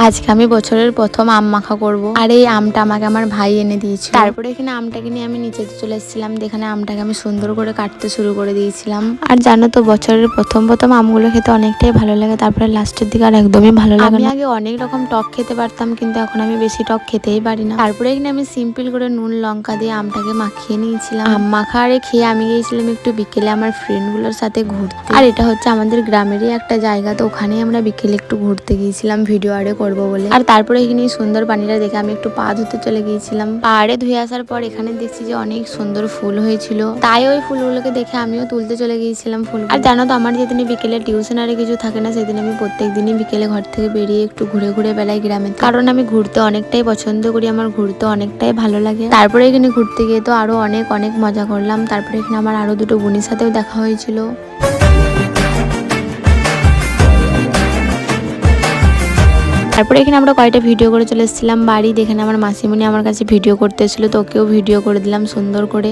আজকে আমি বছরের প্রথম আম মাখা করব। আর এই আমটা আমাকে আমার ভাই এনে দিয়েছিল। তারপরে এখানে আমটাকে নিয়ে আমি নিচেতে চলে এসেছিলাম। এখানে আমটাকে আমি সুন্দর করে কাটতে শুরু করে দিয়েছিলাম। আর জানো তো, বছরের প্রথম প্রথম আমগুলো খেতে অনেকটাই ভালো লাগে, তারপরে লাস্টের দিকে আর একদমই ভালো লাগে না। আমি আগে অনেক রকম টক খেতে পারতাম, কিন্তু এখন আমি বেশি টক খেতেই পারি না। তারপরে এখানে আমি সিম্পল করে নুন লঙ্কা দিয়ে আমটাকে মাখিয়ে নিয়েছিলাম। আম মাখা আরে খেয়ে আমি গিয়েছিলাম একটু বিকেলে আমার ফ্রেন্ডগুলোর সাথে ঘুরতে। আর এটা হচ্ছে আমাদের গ্রামেরই একটা জায়গা, তো ওখানেই আমরা বিকেলে একটু ঘুরতে গিয়েছিলাম ভিডিও আরে করবো বলে। আর তারপরে এখানে সুন্দর পানিটা দেখে আমি একটু পা ধুতে চলে গিয়েছিলাম। পাহাড়ে ধুয়ে আসার পর এখানে দেখছি যে অনেক সুন্দর ফুল হয়েছিল, তাই ওই ফুলগুলোকে দেখে আমিও তুলতে চলে গিয়েছিলাম ফুল। আর জানো তো, আমার যেদিন বিকেলে টিউশন আরে কিছু থাকে না, সেদিন আমি প্রত্যেক দিনই বিকেলে ঘর থেকে বেরিয়ে একটু ঘুরে ঘুরে বেড়াই গ্রামে, কারণ আমি ঘুরতে অনেকটাই পছন্দ করি, আমার ঘুরতে অনেকটাই ভালো লাগে। তারপরে এখানে ঘুরতে গিয়ে তো আরো অনেক অনেক মজা করলাম। তারপরে এখানে আমার আরো দুটো বোনের সাথেও দেখা হয়েছিল। তারপরে এখানে আমরা কয়েকটা ভিডিও করে চলে এসেছিলাম বাড়ি। এখানে আমার মাসিমণি আমার কাছে ভিডিও করতে এসেছিল, তো ওকেও ভিডিও করে দিলাম সুন্দর করে।